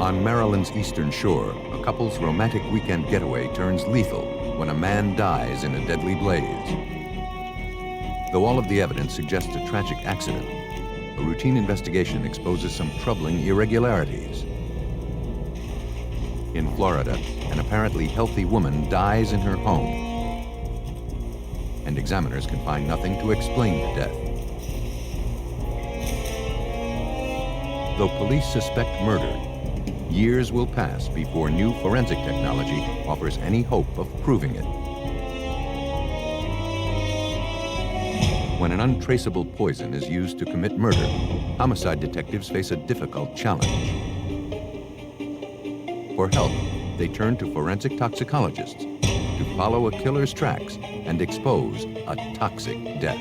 On Maryland's eastern shore, a couple's romantic weekend getaway turns lethal when a man dies in a deadly blaze. Though all of the evidence suggests a tragic accident, a routine investigation exposes some troubling irregularities. In Florida, an apparently healthy woman dies in her home, and examiners can find nothing to explain the death. Though police suspect murder, years will pass before new forensic technology offers any hope of proving it. When an untraceable poison is used to commit murder, homicide detectives face a difficult challenge. For help, they turn to forensic toxicologists to follow a killer's tracks and expose a toxic death.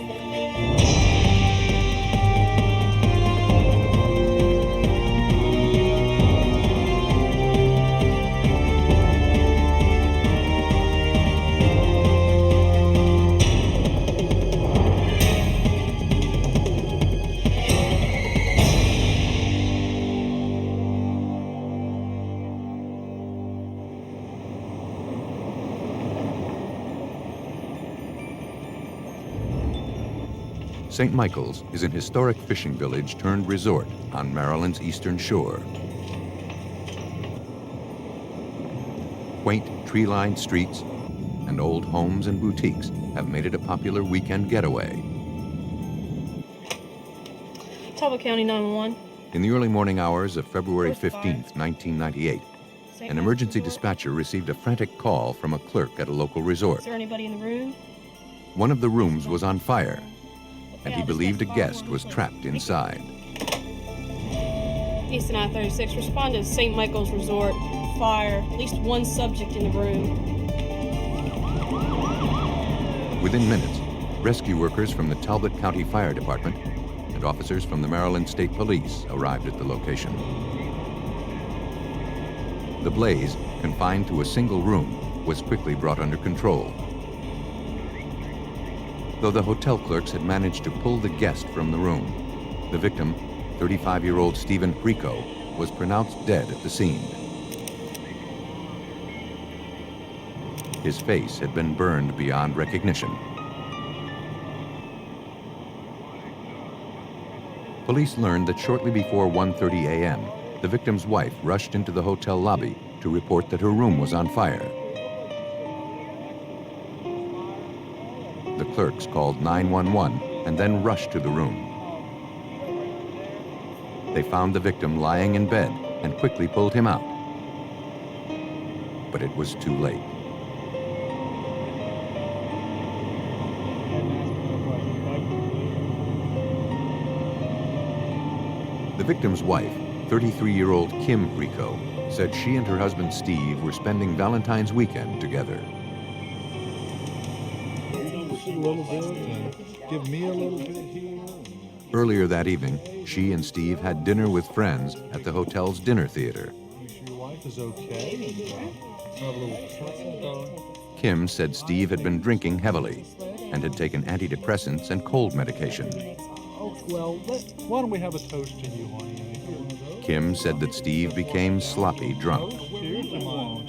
St. Michael's is an historic fishing village turned resort on Maryland's eastern shore. Quaint tree-lined streets and old homes and boutiques have made it a popular weekend getaway. Talbot County 911. In the early morning hours of February 15th, 1998, an emergency dispatcher received a frantic call from a clerk at a local resort. Is there anybody in the room? One of the rooms was on fire, and he believed a guest was trapped inside. East and I-36, respond to St. Michael's Resort. Fire. At least one subject in the room. Within minutes, rescue workers from the Talbot County Fire Department and officers from the Maryland State Police arrived at the location. The blaze, confined to a single room, was quickly brought under control. Though the hotel clerks had managed to pull the guest from the room, the victim, 35-year-old Stephen Rico, was pronounced dead at the scene. His face had been burned beyond recognition. Police learned that shortly before 1:30 a.m., the victim's wife rushed into the hotel lobby to report that her room was on fire. The clerks called 911 and then rushed to the room. They found the victim lying in bed and quickly pulled him out. But it was too late. The victim's wife, 33-year-old Kim Rico, said she and her husband Steve were spending Valentine's weekend together. A little bit and give me a little bit here. Earlier that evening, she and Steve had dinner with friends at the hotel's dinner theater. You sure your wife is okay? Have a little Kim said Steve had been drinking heavily and had taken antidepressants and cold medication. Oh, well, why don't we have a toast to you, honey? Kim said that Steve became sloppy drunk. Here's the one.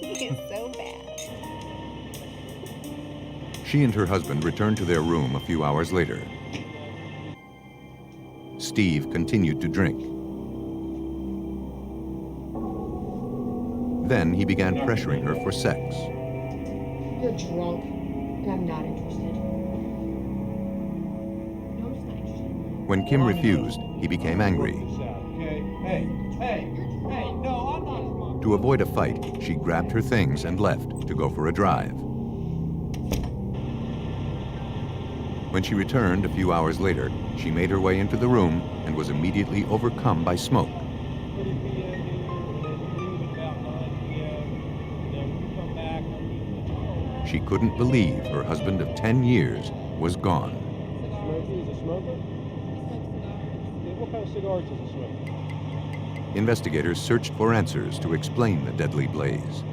It's so bad. She and her husband returned to their room a few hours later. Steve continued to drink. Then he began pressuring her for sex. You're drunk, and I'm not interested. No, I'm just not interested. When Kim refused, he became angry. Hey, no, I'm not drunk. To avoid a fight, she grabbed her things and left to go for a drive. When she returned a few hours later, she made her way into the room and was immediately overcome by smoke. She couldn't believe her husband of 10 years was gone. He's a smoker? What kind of cigars does he smoke? Investigators searched for answers to explain the deadly blaze.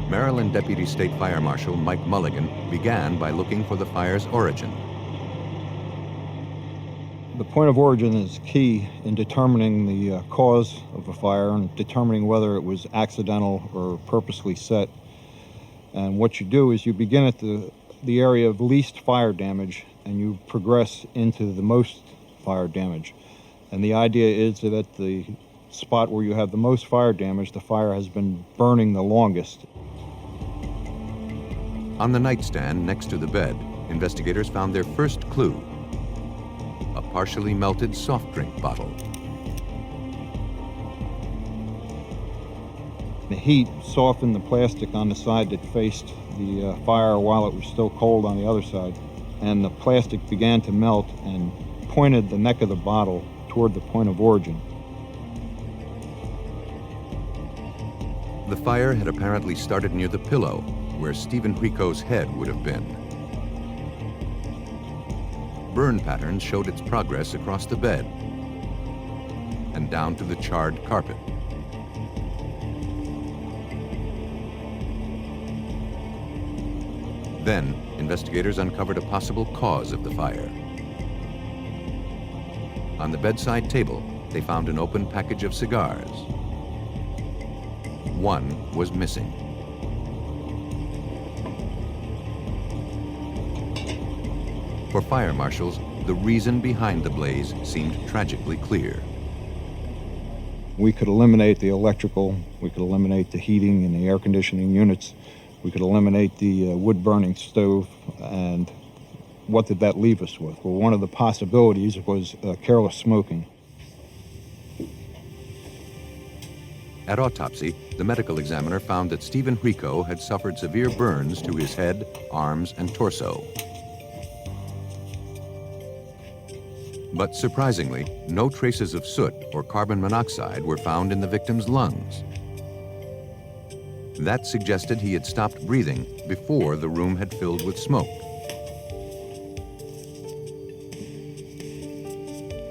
Maryland Deputy State Fire Marshal Mike Mulligan began by looking for the fire's origin. The point of origin is key in determining the cause of a fire and determining whether it was accidental or purposely set. And what you do is you begin at the area of least fire damage and you progress into the most fire damage. And the idea is that at the spot where you have the most fire damage, the fire has been burning the longest. On the nightstand next to the bed, investigators found their first clue: a partially melted soft drink bottle. The heat softened the plastic on the side that faced the fire while it was still cold on the other side, and the plastic began to melt and pointed the neck of the bottle toward the point of origin. The fire had apparently started near the pillow, where Stephen Rico's head would have been. Burn patterns showed its progress across the bed and down to the charred carpet. Then, investigators uncovered a possible cause of the fire. On the bedside table, they found an open package of cigars. One was missing. For fire marshals, the reason behind the blaze seemed tragically clear. We could eliminate the electrical, we could eliminate the heating and the air conditioning units, we could eliminate the wood-burning stove, and what did that leave us with? Well, one of the possibilities was careless smoking. At autopsy, the medical examiner found that Stephen Rico had suffered severe burns to his head, arms, and torso. But surprisingly, no traces of soot or carbon monoxide were found in the victim's lungs. That suggested he had stopped breathing before the room had filled with smoke.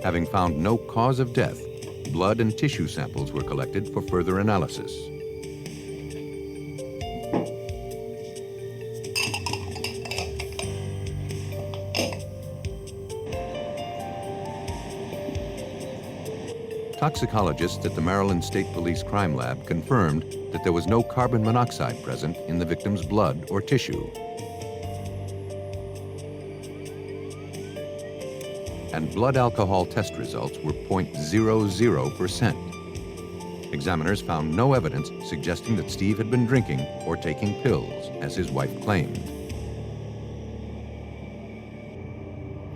Having found no cause of death, blood and tissue samples were collected for further analysis. Toxicologists at the Maryland State Police Crime Lab confirmed that there was no carbon monoxide present in the victim's blood or tissue. And blood alcohol test results were 0.00%. Examiners found no evidence suggesting that Steve had been drinking or taking pills, as his wife claimed.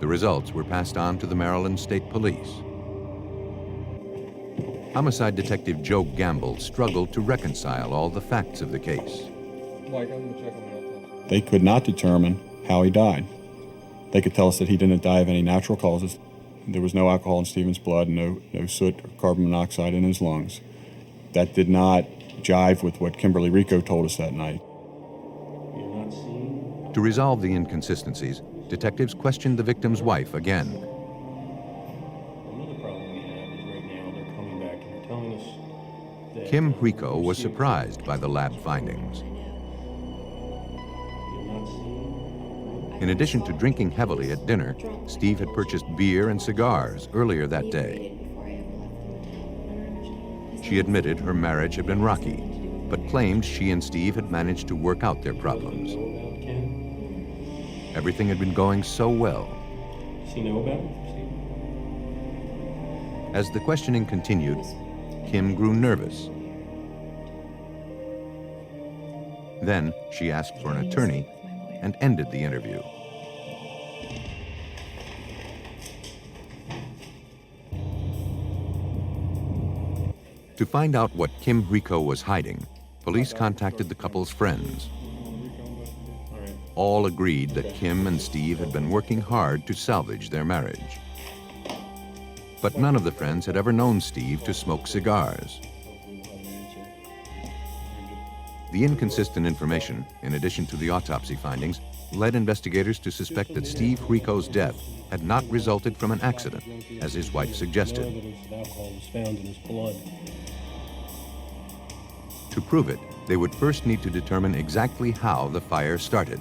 The results were passed on to the Maryland State Police. Homicide Detective Joe Gamble struggled to reconcile all the facts of the case. They could not determine how he died. They could tell us that he didn't die of any natural causes. There was no alcohol in Stephen's blood, no soot or carbon monoxide in his lungs. That did not jive with what Kimberly Rico told us that night. To resolve the inconsistencies, detectives questioned the victim's wife again. Kim Rico was surprised by the lab findings. In addition to drinking heavily at dinner, Steve had purchased beer and cigars earlier that day. She admitted her marriage had been rocky, but claimed she and Steve had managed to work out their problems. Everything had been going so well. Does he know about it? As the questioning continued, Kim grew nervous. Then she asked for an attorney and ended the interview. To find out what Kim Rico was hiding, police contacted the couple's friends. All agreed that Kim and Steve had been working hard to salvage their marriage. But none of the friends had ever known Steve to smoke cigars. The inconsistent information, in addition to the autopsy findings, led investigators to suspect that Steve Rico's death had not resulted from an accident, as his wife suggested. Evidence of alcohol was found in his blood. To prove it, they would first need to determine exactly how the fire started.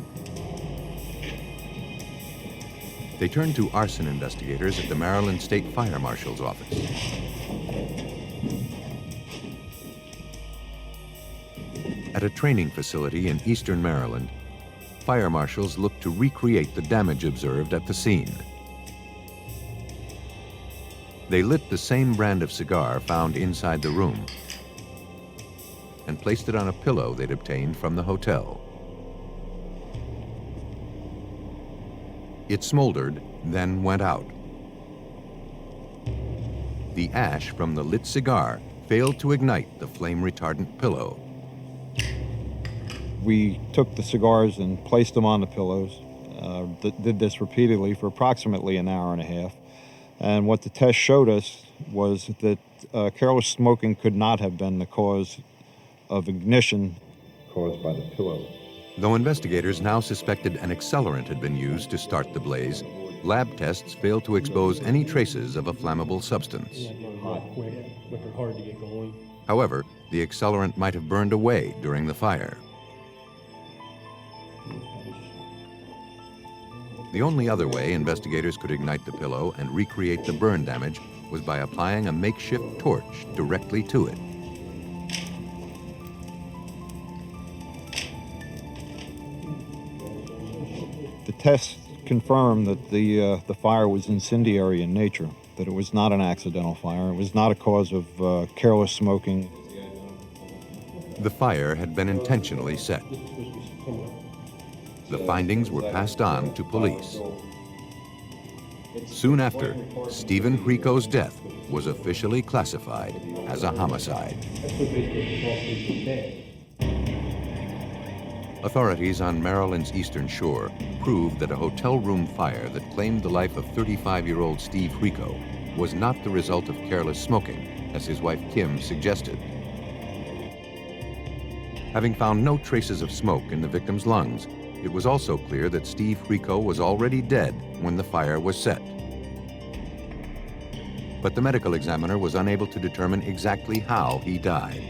They turned to arson investigators at the Maryland State Fire Marshal's office. At a training facility in eastern Maryland, fire marshals looked to recreate the damage observed at the scene. They lit the same brand of cigar found inside the room and placed it on a pillow they'd obtained from the hotel. It smoldered, then went out. The ash from the lit cigar failed to ignite the flame-retardant pillow. We took the cigars and placed them on the pillows. Did this repeatedly for approximately an hour and a half. And what the test showed us was that careless smoking could not have been the cause of ignition caused by the pillow. Though investigators now suspected an accelerant had been used to start the blaze, lab tests failed to expose any traces of a flammable substance. Yeah, it burned hot, quick, liquor hard to get going. However, the accelerant might have burned away during the fire. The only other way investigators could ignite the pillow and recreate the burn damage was by applying a makeshift torch directly to it. The test confirmed that the fire was incendiary in nature, that it was not an accidental fire. It was not a cause of careless smoking. The fire had been intentionally set. The findings were passed on to police. Soon after, Stephen Rico's death was officially classified as a homicide. Authorities on Maryland's eastern shore proved that a hotel room fire that claimed the life of 35-year-old Steve Rico was not the result of careless smoking, as his wife Kim suggested. Having found no traces of smoke in the victim's lungs, it was also clear that Steve Rico was already dead when the fire was set. But the medical examiner was unable to determine exactly how he died.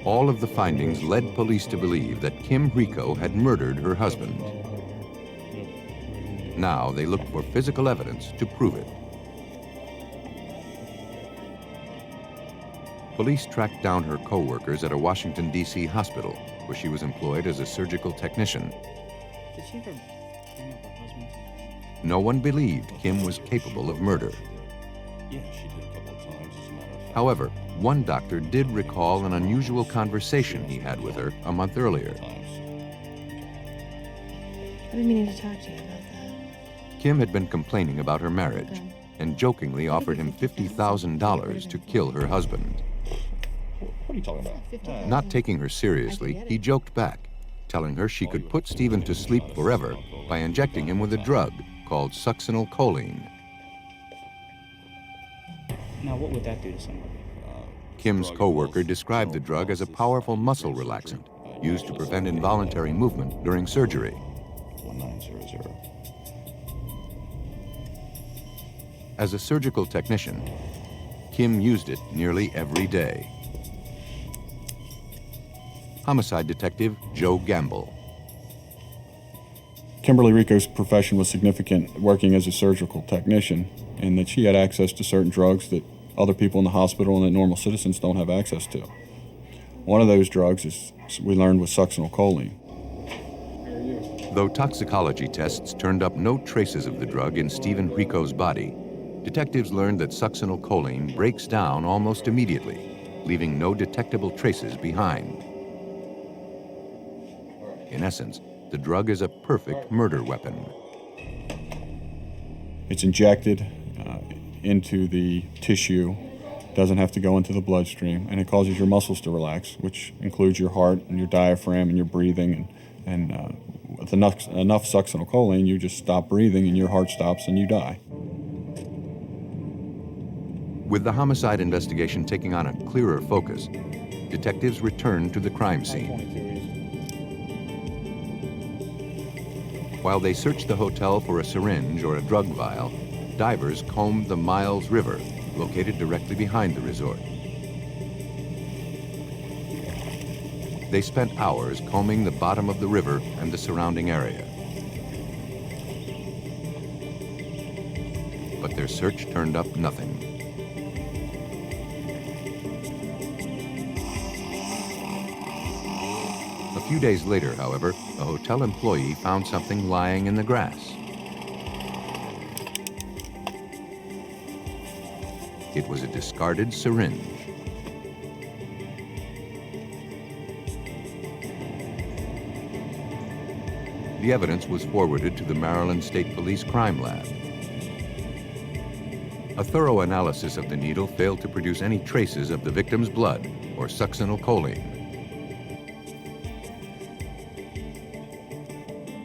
All of the findings led police to believe that Kim Rico had murdered her husband. Now they looked for physical evidence to prove it. Police tracked down her co-workers at a Washington, D.C. hospital, where she was employed as a surgical technician. Did she ever bring up her husband? No one believed Kim was capable of murder. Yeah, she did a couple of times, as a matter of fact. However, one doctor did recall an unusual conversation he had with her a month earlier. I've been meaning to talk to you about that. Kim had been complaining about her marriage and jokingly offered him $50,000 to kill her husband. What are you talking about? Not taking her seriously, he joked back, telling her she could put Stephen to sleep forever by injecting him with a drug called succinylcholine. Now, what would that do to somebody? Kim's co-worker described the drug as a powerful muscle relaxant used to prevent involuntary movement during surgery. 1900. As a surgical technician, Kim used it nearly every day. Homicide detective Joe Gamble. Kimberly Rico's profession was significant working as a surgical technician, and that she had access to certain drugs that other people in the hospital and that normal citizens don't have access to. One of those drugs, is we learned, was succinylcholine. Though toxicology tests turned up no traces of the drug in Stephen Rico's body, detectives learned that succinylcholine breaks down almost immediately, leaving no detectable traces behind. In essence, the drug is a perfect murder weapon. It's injected into the tissue, doesn't have to go into the bloodstream, and it causes your muscles to relax, which includes your heart and your diaphragm and your breathing. And with enough succinylcholine, you just stop breathing and your heart stops and you die. With the homicide investigation taking on a clearer focus, detectives returned to the crime scene. While they searched the hotel for a syringe or a drug vial, divers combed the Miles River, located directly behind the resort. They spent hours combing the bottom of the river and the surrounding area. But their search turned up nothing. A few days later, however, a hotel employee found something lying in the grass. It was a discarded syringe. The evidence was forwarded to the Maryland State Police Crime Lab. A thorough analysis of the needle failed to produce any traces of the victim's blood or succinylcholine.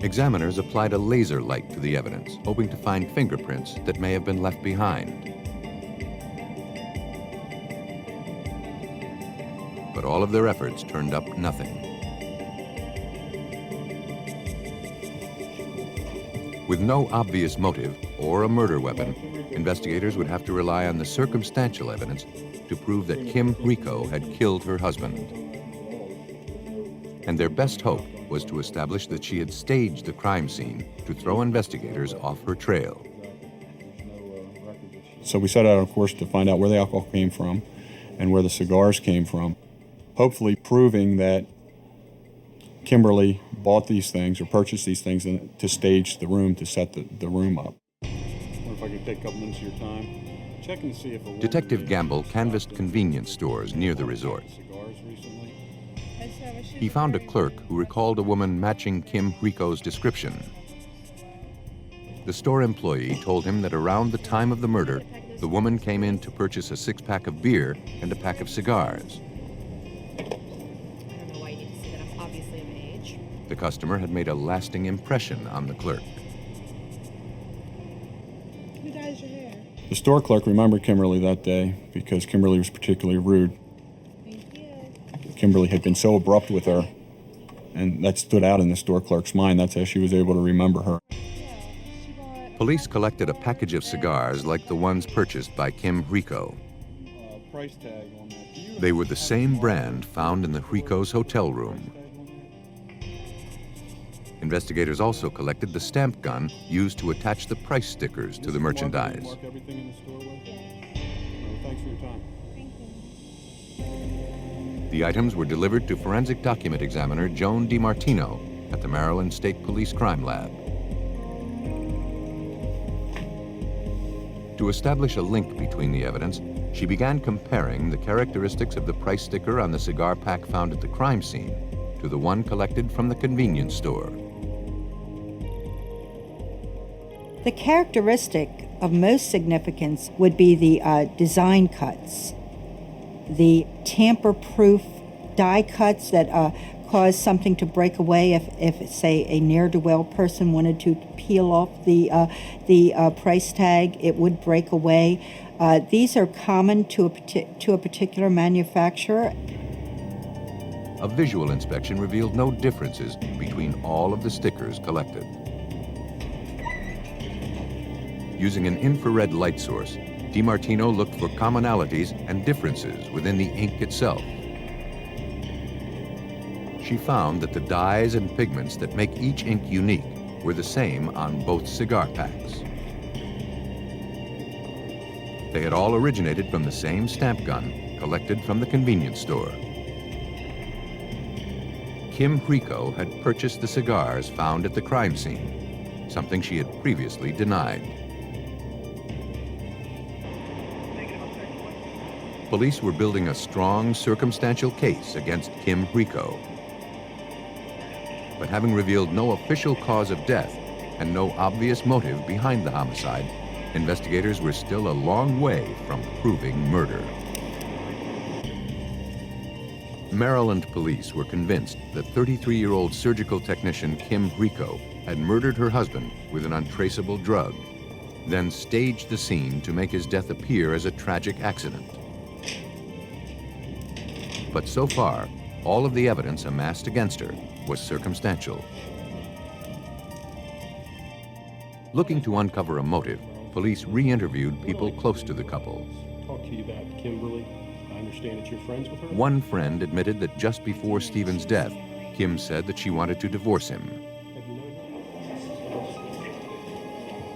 Examiners applied a laser light to the evidence, hoping to find fingerprints that may have been left behind. But all of their efforts turned up nothing. With no obvious motive or a murder weapon, investigators would have to rely on the circumstantial evidence to prove that Kim Rico had killed her husband. And their best hope was to establish that she had staged the crime scene to throw investigators off her trail. So we set out, of course, to find out where the alcohol came from and where the cigars came from, hopefully proving that Kimberly bought these things or purchased these things to stage the room, to set the room up. I wonder if I could take a couple minutes of your time. Checking to see if a woman Detective Gamble canvassed convenience stores near the resort. Cigars recently. He found a clerk who recalled a woman matching Kim Rico's description. The store employee told him that around the time of the murder, the woman came in to purchase a six-pack of beer and a pack of cigars. The customer had made a lasting impression on the clerk. Who dyes your hair? The store clerk remembered Kimberly that day because Kimberly was particularly rude. Thank you. Kimberly had been so abrupt with her, and that stood out in the store clerk's mind. That's how she was able to remember her. Police collected a package of cigars like the ones purchased by Kim Rico. Price tag on that. They were the same brand found in the Rico's hotel room. Investigators also collected the stamp gun used to attach the price stickers to the merchandise. Mark everything in the store with? Thanks for your time. Thank you. The items were delivered to forensic document examiner Joan DiMartino at the Maryland State Police Crime Lab. To establish a link between the evidence, she began comparing the characteristics of the price sticker on the cigar pack found at the crime scene to the one collected from the convenience store. The characteristic of most significance would be the design cuts, the tamper-proof die cuts that cause something to break away if say, a ne'er-do-well person wanted to peel off the price tag, it would break away. These are common to a particular manufacturer. A visual inspection revealed no differences between all of the stickers collected. Using an infrared light source, DiMartino looked for commonalities and differences within the ink itself. She found that the dyes and pigments that make each ink unique were the same on both cigar packs. They had all originated from the same stamp gun collected from the convenience store. Kim Rico had purchased the cigars found at the crime scene, something she had previously denied. Police were building a strong circumstantial case against Kim Rico. But having revealed no official cause of death and no obvious motive behind the homicide, investigators were still a long way from proving murder. Maryland police were convinced that 33-year-old surgical technician Kim Rico had murdered her husband with an untraceable drug, then staged the scene to make his death appear as a tragic accident. But so far, all of the evidence amassed against her was circumstantial. Looking to uncover a motive, police re-interviewed people close to the couple. Talk to you about Kimberly. I understand that you're friends with her? One friend admitted that just before Stephen's death, Kim said that she wanted to divorce him. Have you known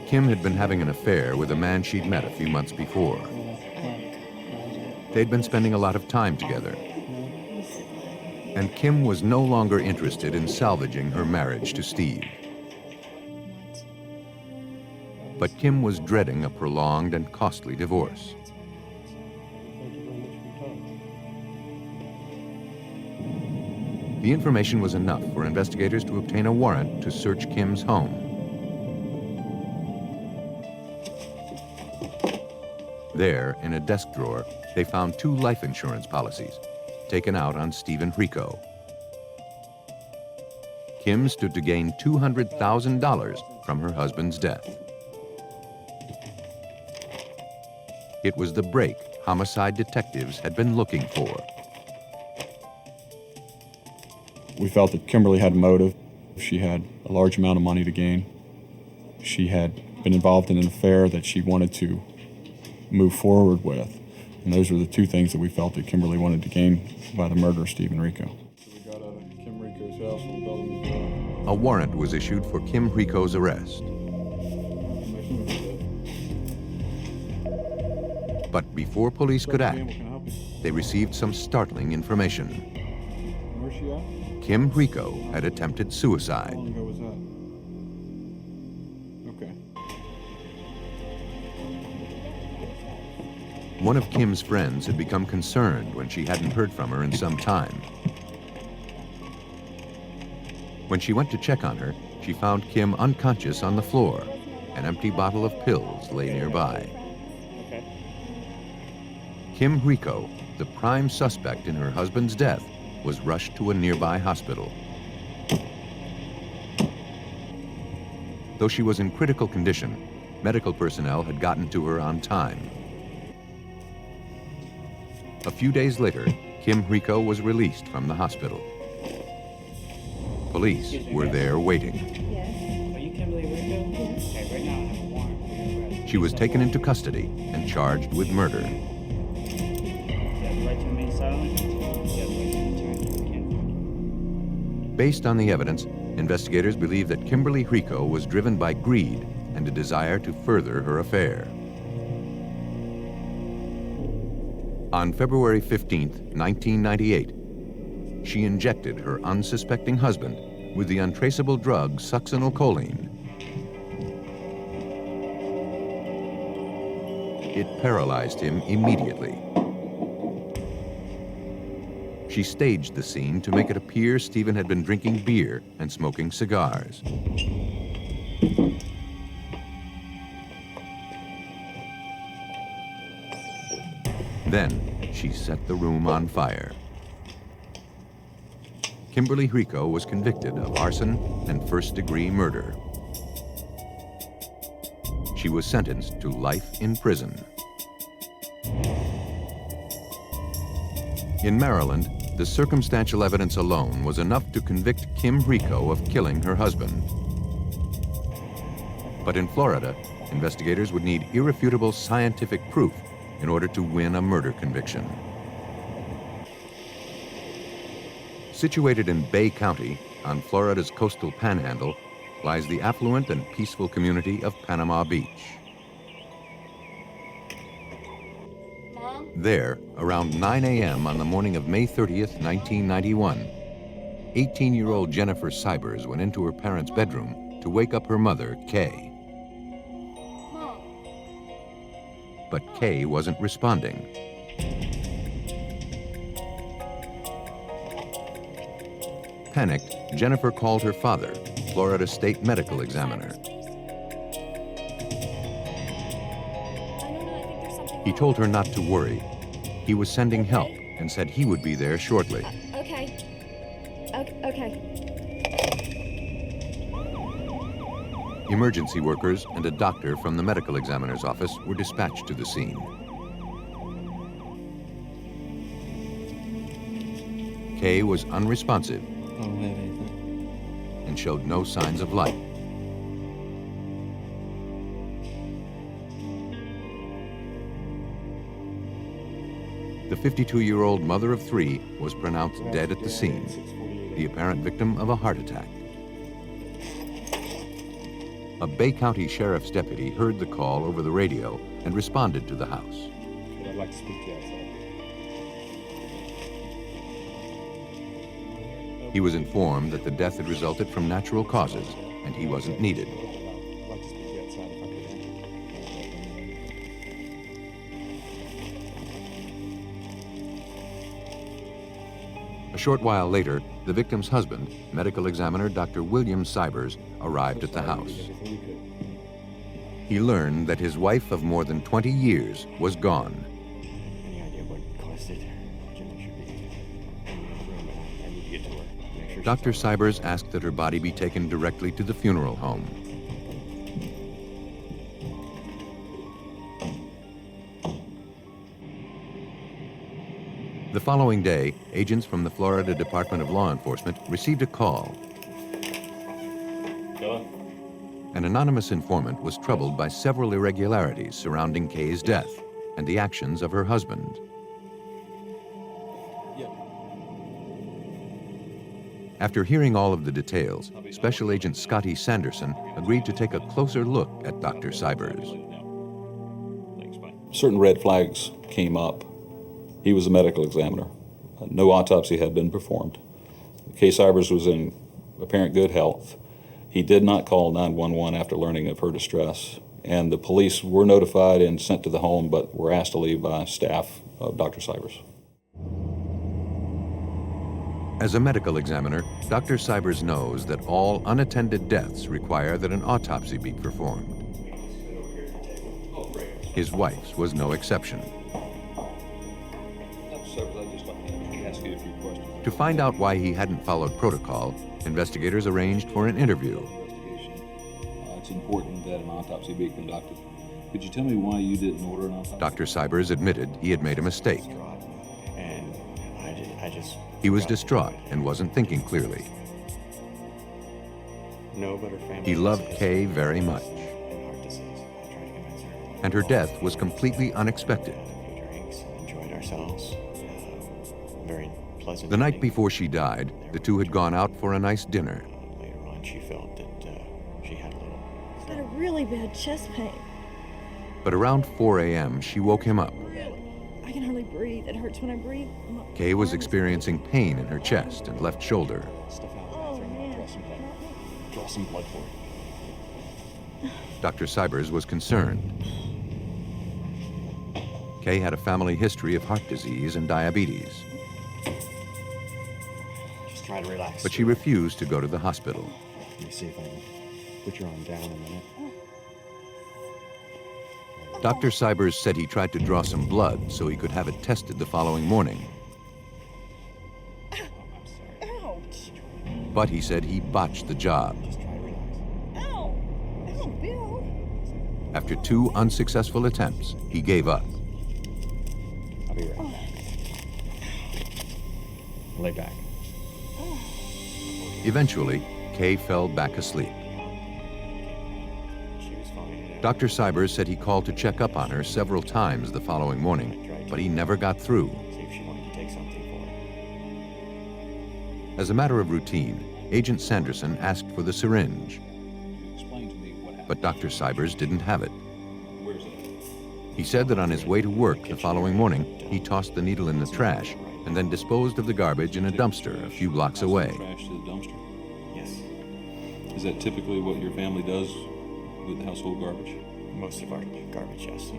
her? Kim had been having an affair with a man she'd met a few months before. They'd been spending a lot of time together. And Kim was no longer interested in salvaging her marriage to Steve. But Kim was dreading a prolonged and costly divorce. Thank you very much for your time. The information was enough for investigators to obtain a warrant to search Kim's home. There, in a desk drawer, they found 2 life insurance policies, taken out on Stephen Rico. Kim stood to gain $200,000 from her husband's death. It was the break homicide detectives had been looking for. We felt that Kimberly had motive. She had a large amount of money to gain. She had been involved in an affair that she wanted to move forward with. And those were the 2 things that we felt that Kimberly wanted to gain by the murder of Stephen Rico. We got out of Kim Rico's house on Bellevue Drive. A warrant was issued for Kim Rico's arrest. But before police could act, they received some startling information. Where's she at? Kim Rico had attempted How suicide. long ago was that? Okay. One of Kim's friends had become concerned when she hadn't heard from her in some time. When she went to check on her, she found Kim unconscious on the floor. An empty bottle of pills lay nearby. Okay. Kim Rico, the prime suspect in her husband's death, was rushed to a nearby hospital. Though she was in critical condition, medical personnel had gotten to her on time. A few days later, Kim Rico was released from the hospital. Police were there waiting. Are you Kimberly Rico? Yes. Okay, right now I have a warrant for your arrest. She was taken into custody and charged with murder. You have the right to remain silent. You have the right to return to your kin. Based on the evidence, investigators believe that Kimberly Rico was driven by greed and a desire to further her affair. On February 15, 1998, she injected her unsuspecting husband with the untraceable drug succinylcholine. It paralyzed him immediately. She staged the scene to make it appear Stephen had been drinking beer and smoking cigars. Then she set the room on fire. Kimberly Rico was convicted of arson and first-degree murder. She was sentenced to life in prison. In Maryland, the circumstantial evidence alone was enough to convict Kim Rico of killing her husband. But in Florida, investigators would need irrefutable scientific proof in order to win a murder conviction. Situated in Bay County, on Florida's coastal panhandle, lies the affluent and peaceful community of Panama Beach. Mom? There, around 9 a.m. on the morning of May 30th, 1991, 18-year-old Jennifer Cybers went into her parents' bedroom to wake up her mother, Kay. Mom? But Kay wasn't responding. Panicked, Jennifer called her father, Florida State Medical Examiner. He told her not to worry. He was sending help and said he would be there shortly. Okay. Okay. Emergency workers and a doctor from the medical examiner's office were dispatched to the scene. Kay was unresponsive I don't have anything. and showed no signs of life. The 52-year-old mother of 3 was pronounced dead at the scene, the apparent victim of a heart attack. A Bay County Sheriff's deputy heard the call over the radio and responded to the house. I'd like to speak to you outside. He was informed that the death had resulted from natural causes and he wasn't needed. I'd like to speak to you outside if I could. A short while later, the victim's husband, medical examiner Dr. William Cybers, arrived at the house. He learned that his wife of more than 20 years was gone. Any idea what caused it? Jimmy should be in the room, and I need to get to her. Make sure she's Dr. all right. Cybers asked that her body be taken directly to the funeral home. The following day, agents from the Florida Department of Law Enforcement received a call. An anonymous informant was troubled by several irregularities surrounding Kay's death and the actions of her husband. After hearing all of the details, Special Agent Scotty Sanderson agreed to take a closer look at Dr. Cybers. Certain red flags came up. He was a medical examiner. No autopsy had been performed. Kay Cybers was in apparent good health. He did not call 911 after learning of her distress, and the police were notified and sent to the home, but were asked to leave by staff of Dr. Cybers. As a medical examiner, Dr. Cybers knows that all unattended deaths require that an autopsy be performed. His wife's was no exception. To find out why he hadn't followed protocol, investigators arranged for an interview. It's important that an autopsy be conducted. Could you tell me why you didn't order an autopsy? Dr. Cybers admitted he had made a mistake. And I just He was distraught and wasn't thinking clearly. No, but her family He loved has Kay very much, and heart disease. I tried to convince her. and her death was completely unexpected. A few drinks, enjoyed ourselves. Very pleasant. The night evening. before she died, the two had gone out for a nice dinner. Later on, she felt that she had a little. I've got a really bad chest pain. But around 4 a.m., she woke him up. I can hardly breathe. It hurts when I breathe. Kay was experiencing pain in her chest and left shoulder. Stuff out. Oh, man. Draw some blood for her. Dr. Cybers was concerned. Kay had a family history of heart disease and diabetes, Just try to relax. but she refused to go to the hospital. Let me see if I can put your arm down a minute. Dr. Cybers said he tried to draw some blood so he could have it tested the following morning. Ouch. But he said he botched the job. Just try to relax. Ow. Ow, Bill. After 2 unsuccessful attempts, he gave up. I'll be right back. Lay back. Eventually, Kay fell back asleep. She was fine. Dr. Cybers said he called to check up on her several times the following morning, but he never got through. See if she wanted to take something for her. As a matter of routine, Agent Sanderson asked for the syringe, Explain to me what happened. but Dr. Cybers didn't have it. Where's it? He said that on his way to work the following morning, he tossed the needle in the trash and then disposed of the garbage in a dumpster a few blocks away. Trash to the dumpster. Yes. Is that typically what your family does with the household garbage? Most of our garbage, yes.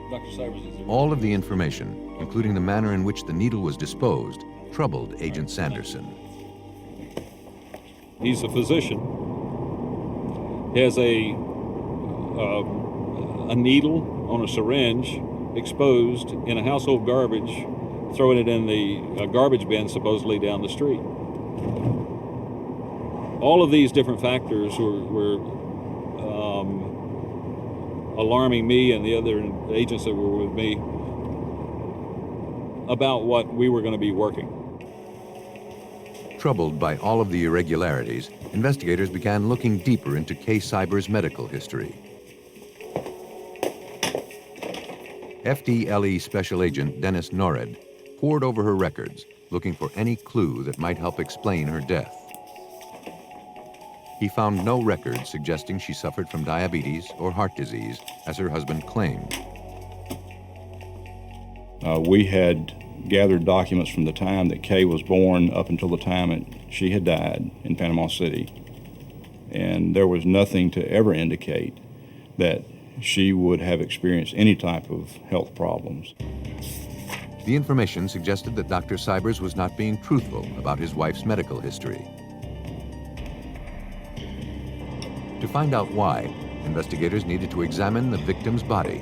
Dr. Cybers, is there... All of the information, including the manner in which the needle was disposed, troubled Agent Sanderson. He's a physician. He has a needle on a syringe exposed in a household garbage, throwing it in the garbage bin supposedly down the street. All of these different factors were alarming me and the other agents that were with me about what we were going to be working. Troubled by all of the irregularities, investigators began looking deeper into Kay Cybers' medical history. FDLE Special Agent Dennis Norred pored over her records, looking for any clue that might help explain her death. He found no record suggesting she suffered from diabetes or heart disease, as her husband claimed. We had gathered documents from the time that Kay was born up until the time that she had died in Panama City. And there was nothing to ever indicate that she would have experienced any type of health problems. The information suggested that Dr. Cybers was not being truthful about his wife's medical history. To find out why, investigators needed to examine the victim's body.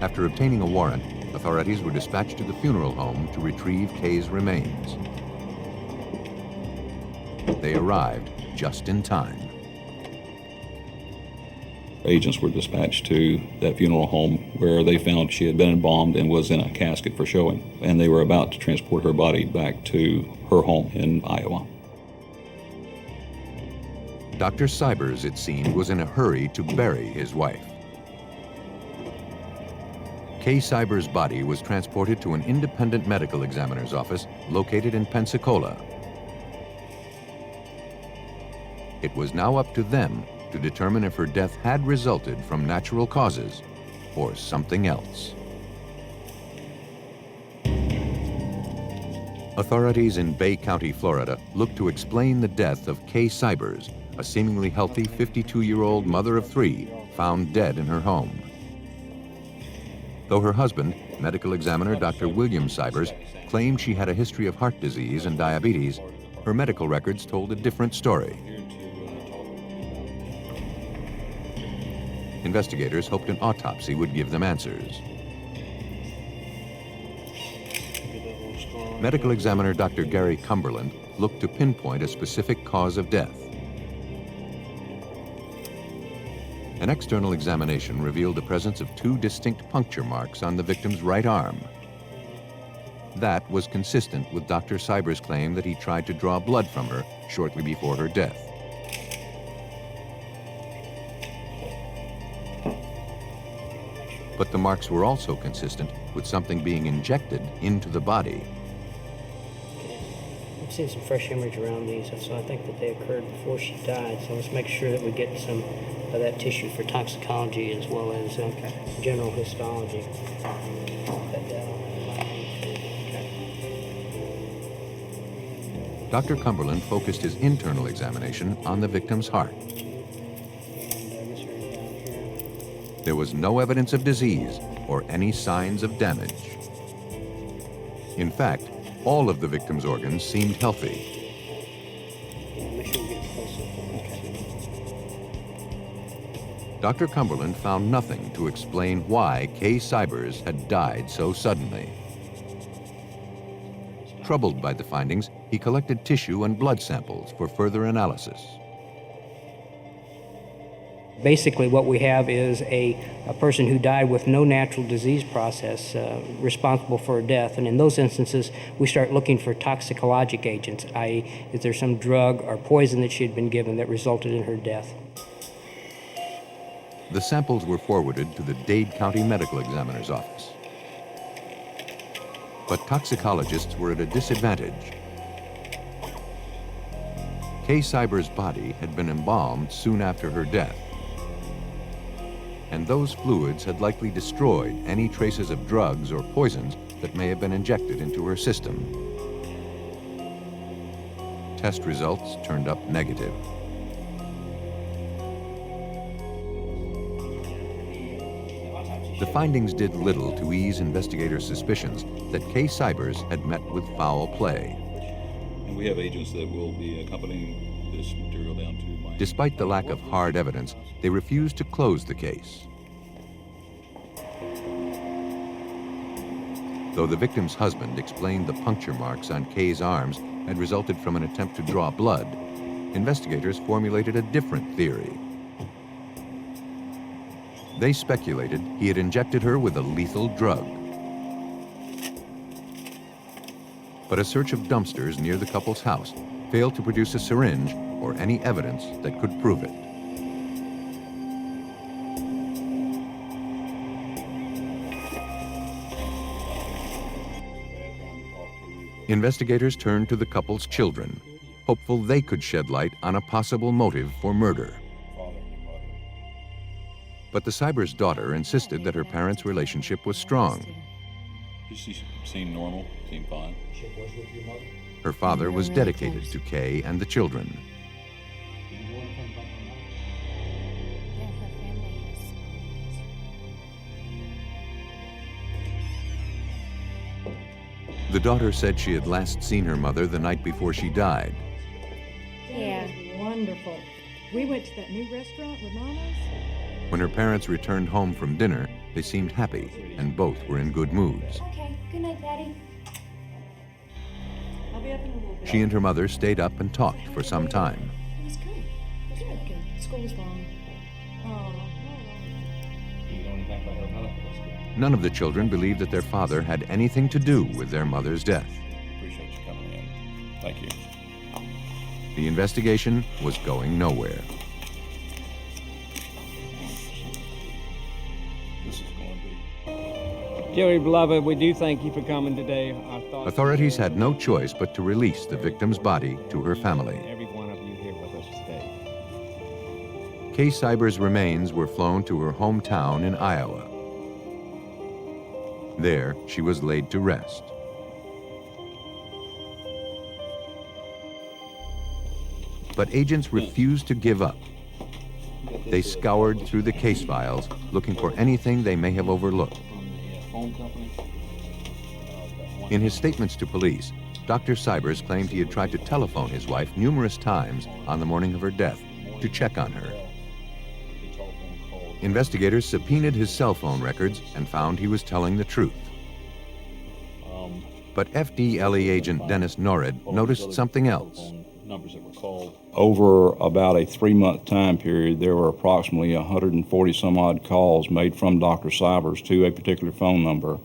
After obtaining a warrant, authorities were dispatched to the funeral home to retrieve Kay's remains. They arrived just in time. Agents were dispatched to that funeral home where they found she had been embalmed and was in a casket for showing, and they were about to transport her body back to her home in Iowa. Dr. Cybers, it seemed, was in a hurry to bury his wife. Kay Cybers' body was transported to an independent medical examiner's office located in Pensacola. It was now up to them to determine if her death had resulted from natural causes or something else. Authorities in Bay County, Florida, looked to explain the death of Kay Cybers, a seemingly healthy 52-year-old mother of 3, found dead in her home. Though her husband, medical examiner Dr. William Cybers, claimed she had a history of heart disease and diabetes, her medical records told a different story. Investigators hoped an autopsy would give them answers. Medical examiner Dr. Gary Cumberland looked to pinpoint a specific cause of death. An external examination revealed the presence of 2 distinct puncture marks on the victim's right arm. That was consistent with Dr. Cybers' claim that he tried to draw blood from her shortly before her death. But the marks were also consistent with something being injected into the body. I've seen some fresh hemorrhage around these, so I think that they occurred before she died. So let's make sure that we get some of that tissue for toxicology as well as general histology. Dr. Cumberland focused his internal examination on the victim's heart. There was no evidence of disease or any signs of damage. In fact, all of the victim's organs seemed healthy. Dr. Cumberland found nothing to explain why Kay Cybers had died so suddenly. Troubled by the findings, he collected tissue and blood samples for further analysis. Basically, what we have is a person who died with no natural disease process responsible for her death. And in those instances, we start looking for toxicologic agents, i.e., is there some drug or poison that she had been given that resulted in her death? The samples were forwarded to the Dade County Medical Examiner's office. But toxicologists were at a disadvantage. Kay Cybers' body had been embalmed soon after her death, and those fluids had likely destroyed any traces of drugs or poisons that may have been injected into her system. Test results turned up negative. The findings did little to ease investigators' suspicions that Kay Cybers had met with foul play. And we have agents that will be accompanying this material down to my... Despite the lack of hard evidence, they refused to close the case. Though the victim's husband explained the puncture marks on Kay's arms had resulted from an attempt to draw blood, investigators formulated a different theory. They speculated he had injected her with a lethal drug. But a search of dumpsters near the couple's house failed to produce a syringe or any evidence that could prove it. Investigators turned to the couple's children, hopeful they could shed light on a possible motive for murder. But the Cybers' daughter insisted that her parents' relationship was strong. She seemed normal, seemed fine. Her father was dedicated to Kay and the children. The daughter said she had last seen her mother the night before she died. Yeah. Wonderful. We went to that new restaurant with Mama's. When her parents returned home from dinner, they seemed happy and both were in good moods. Okay. Good night, Daddy. I'll be up in a little bit. She and her mother stayed up and talked for some time. It was good. It was really good. School was long. Oh. You know anything about her mother? That's good. None of the children believed that their father had anything to do with their mother's death. Appreciate you coming in. Thank you. The investigation was going nowhere. This is going to be... Dearly beloved, we do thank you for coming today. Authorities had no choice but to release the victim's body to her family. Every one of you here with us today. Kay Cybers' remains were flown to her hometown in Iowa. There, she was laid to rest. But agents refused to give up. They scoured through the case files, looking for anything they may have overlooked. In his statements to police, Dr. Cybers claimed he had tried to telephone his wife numerous times on the morning of her death to check on her. Investigators subpoenaed his cell phone records and found he was telling the truth. But FDLE agent Dennis Norrid noticed something else. Numbers that were called. Over about a 3-month time period, there were approximately 140 some odd calls made from Dr. Cybers to a particular phone number.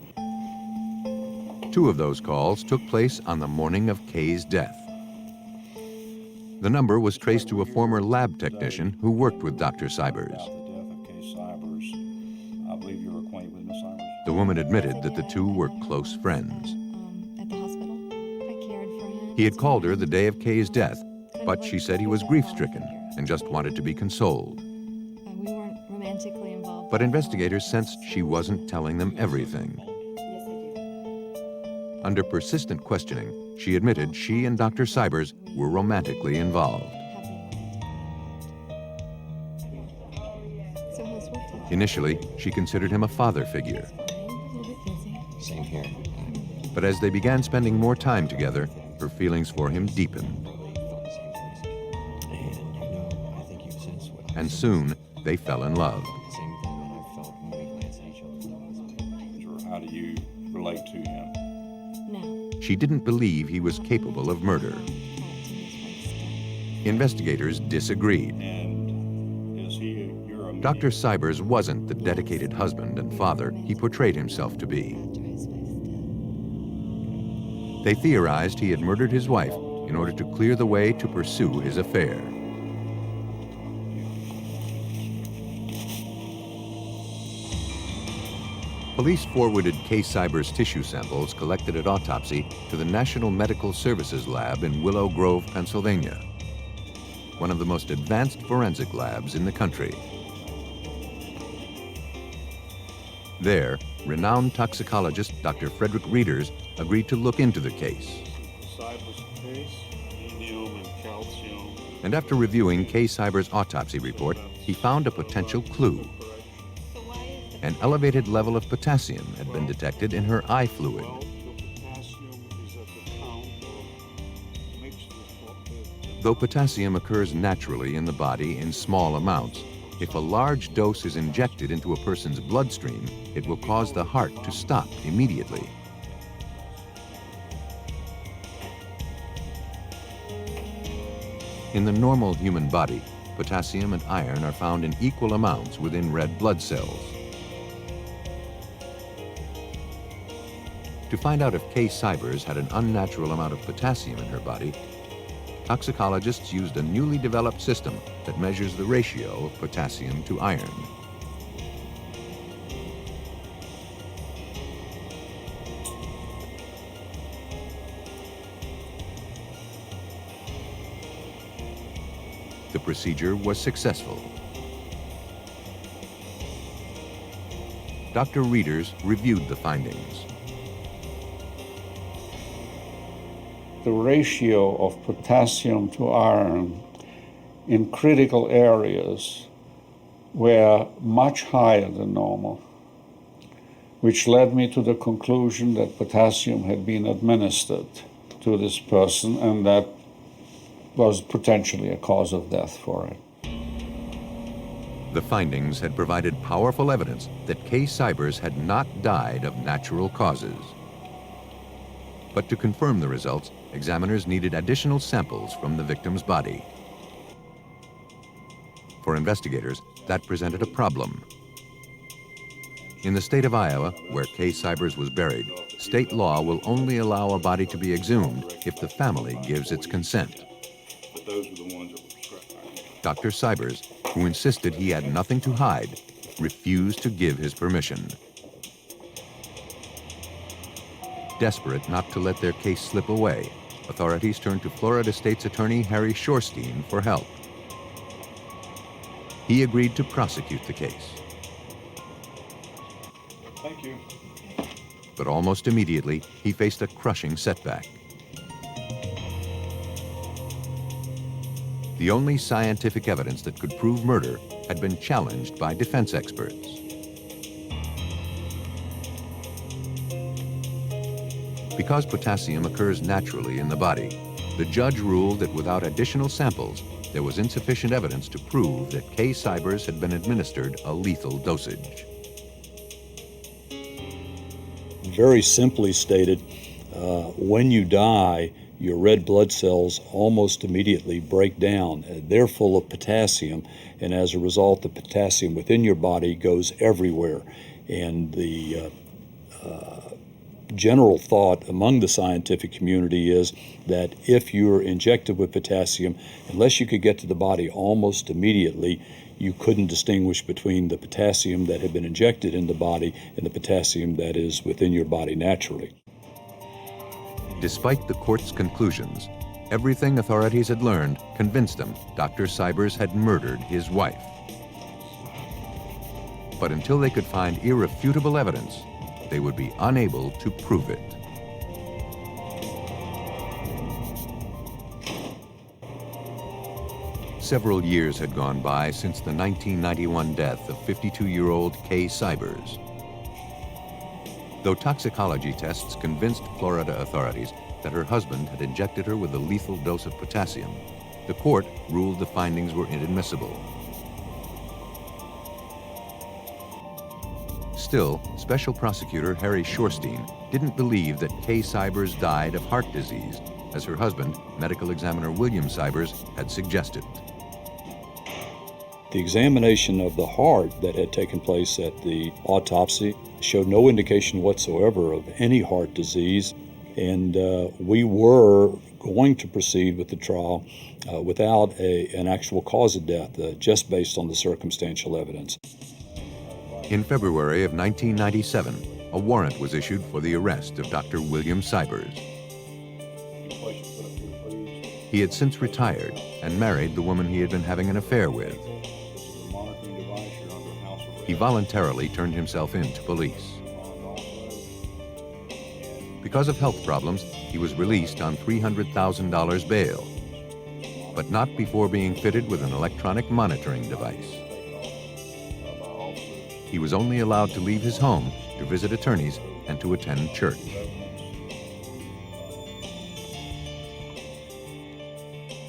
2 of those calls took place on the morning of Kay's death. The number was traced to a former lab technician who worked with Dr. Cybers. I believe you're acquainted with Miss Cybers. The woman admitted that the 2 were close friends. At the hospital, I cared for him. He had called her the day of Kay's death, but she said he was grief-stricken and just wanted to be consoled. We weren't romantically involved. But investigators sensed she wasn't telling them everything. Yes, I do. Under persistent questioning, she admitted she and Dr. Cybers were romantically involved. So how's work today? Initially, she considered him a father figure. A little bit busy. Same here. But as they began spending more time together, her feelings for him deepened. And you know, I think you've sensed what And soon, they fell in love. the same thing that I've felt when we glance at each other. How do you relate to him? No. She didn't believe he was capable of murder. Investigators disagreed. And is he your immediate... Dr. Cybers wasn't the dedicated husband and father he portrayed himself to be. They theorized he had murdered his wife in order to clear the way to pursue his affair. Police forwarded Kay Cybers' tissue samples collected at autopsy to the National Medical Services Lab in Willow Grove, Pennsylvania, one of the most advanced forensic labs in the country. There, renowned toxicologist Dr. Frederick Reeders agreed to look into the case. And after reviewing Kay Cybers' autopsy report, he found a potential clue. An elevated level of potassium had been detected in her eye fluid. Though potassium occurs naturally in the body in small amounts, if a large dose is injected into a person's bloodstream, it will cause the heart to stop immediately. In the normal human body, potassium and iron are found in equal amounts within red blood cells. To find out if Kay Cybers had an unnatural amount of potassium in her body, toxicologists used a newly developed system that measures the ratio of potassium to iron. The procedure was successful. Dr. Reeders reviewed the findings. The ratio of potassium to iron in critical areas were much higher than normal, which led me to the conclusion that potassium had been administered to this person, and that was potentially a cause of death for it. The findings had provided powerful evidence that Kay Cybers had not died of natural causes. But to confirm the results, examiners needed additional samples from the victim's body. For investigators, that presented a problem. In the state of Iowa, where Kay Cybers was buried, state law will only allow a body to be exhumed if the family gives its consent. But those were the ones that were prescribed. Dr. Cybers, who insisted he had nothing to hide, refused to give his permission. Desperate not to let their case slip away, authorities turned to Florida State's Attorney Harry Shorstein for help. He agreed to prosecute the case. Thank you. But almost immediately, he faced a crushing setback. The only scientific evidence that could prove murder had been challenged by defense experts. Because potassium occurs naturally in the body, the judge ruled that without additional samples, there was insufficient evidence to prove that Kay Cybers had been administered a lethal dosage. Very simply stated, when you die, your red blood cells almost immediately break down. They're full of potassium, and as a result, the potassium within your body goes everywhere. And the general thought among the scientific community is that if you're injected with potassium, unless you could get to the body almost immediately, you couldn't distinguish between the potassium that had been injected in the body and the potassium that is within your body naturally. Despite the court's conclusions, everything authorities had learned convinced them Dr. Cybers had murdered his wife. But until they could find irrefutable evidence, they would be unable to prove it. Several years had gone by since the 1991 death of 52-year-old Kay Cybers. Though toxicology tests convinced Florida authorities that her husband had injected her with a lethal dose of potassium, the court ruled the findings were inadmissible. Still, Special Prosecutor Harry Shorstein didn't believe that Kay Cybers died of heart disease, as her husband, medical examiner William Cybers, had suggested. The examination of the heart that had taken place at the autopsy showed no indication whatsoever of any heart disease, and we were going to proceed with the trial without an actual cause of death, just based on the circumstantial evidence. In February of 1997, a warrant was issued for the arrest of Dr. William Cybers. He had since retired and married the woman he had been having an affair with. He voluntarily turned himself in to police. Because of health problems, he was released on $300,000 bail, but not before being fitted with an electronic monitoring device. He was only allowed to leave his home to visit attorneys and to attend church.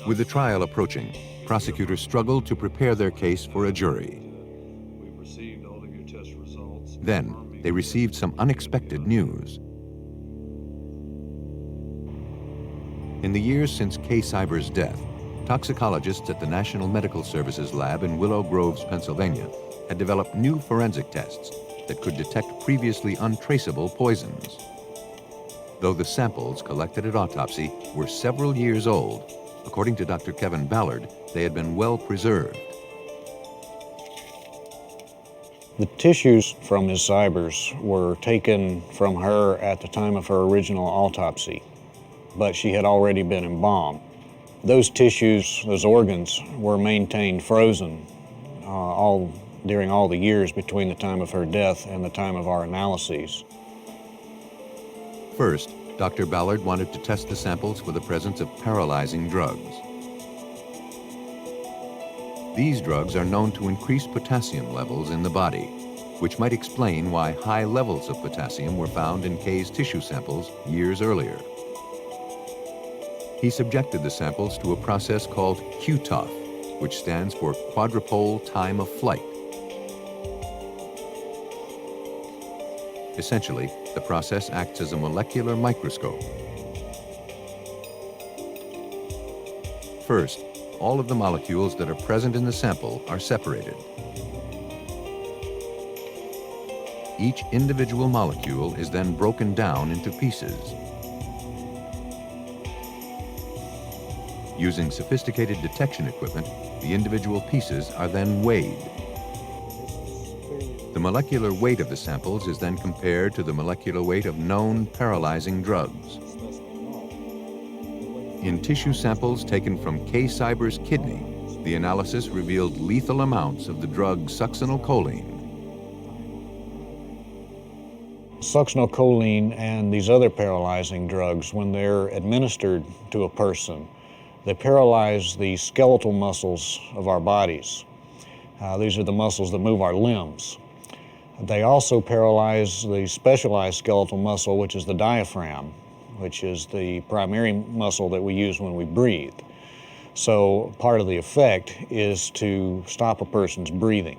With the trial approaching, prosecutors struggled to prepare their case for a jury. Then, they received some unexpected news. In the years since Kay Cybers' death, toxicologists at the National Medical Services Lab in Willow Groves, Pennsylvania, had developed new forensic tests that could detect previously untraceable poisons. Though the samples collected at autopsy were several years old, according to Dr. Kevin Ballard, they had been well preserved. The tissues from Ms. Cybers were taken from her at the time of her original autopsy, but she had already been embalmed. Those tissues, those organs, were maintained frozen during all the years between the time of her death and the time of our analyses. First, Dr. Ballard wanted to test the samples for the presence of paralyzing drugs. These drugs are known to increase potassium levels in the body, which might explain why high levels of potassium were found in Kay's tissue samples years earlier. He subjected the samples to a process called QTOF, which stands for quadrupole time of flight. Essentially, the process acts as a molecular microscope. First, all of the molecules that are present in the sample are separated. Each individual molecule is then broken down into pieces. Using sophisticated detection equipment, the individual pieces are then weighed. The molecular weight of the samples is then compared to the molecular weight of known paralyzing drugs. In tissue samples taken from Kay Cyber's kidney, the analysis revealed lethal amounts of the drug succinylcholine. Succinylcholine and these other paralyzing drugs, when they're administered to a person, they paralyze the skeletal muscles of our bodies. These are the muscles that move our limbs. They also paralyze the specialized skeletal muscle, which is the diaphragm, which is the primary muscle that we use when we breathe. So part of the effect is to stop a person's breathing.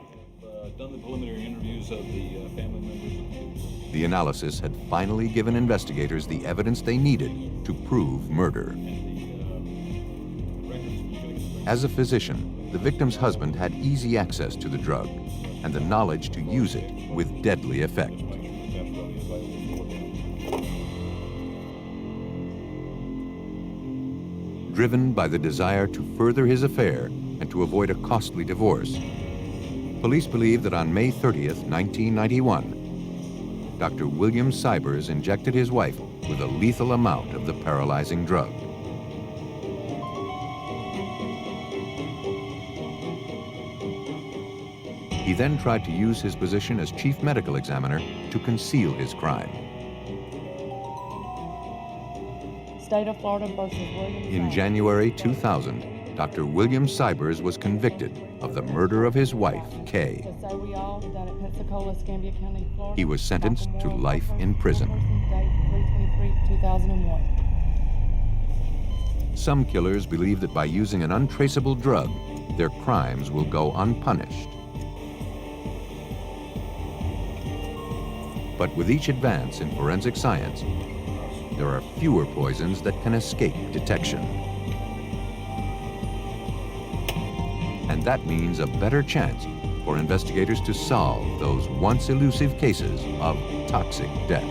Done the preliminary interviews of the family members. The analysis had finally given investigators the evidence they needed to prove murder. As a physician, the victim's husband had easy access to the drug and the knowledge to use it with deadly effect. Driven by the desire to further his affair and to avoid a costly divorce, police believe that on May 30th, 1991, Dr. William Cybers injected his wife with a lethal amount of the paralyzing drug. He then tried to use his position as chief medical examiner to conceal his crime. State of Florida versus William In January 2000, Dr. William Cybers was convicted of the murder of his wife, Kay. So we all done at Pensacola, Escambia County, Florida. He was sentenced to life in prison. Date 3/23/2001. Some killers believe that by using an untraceable drug, their crimes will go unpunished. But with each advance in forensic science, there are fewer poisons that can escape detection. And that means a better chance for investigators to solve those once elusive cases of toxic death.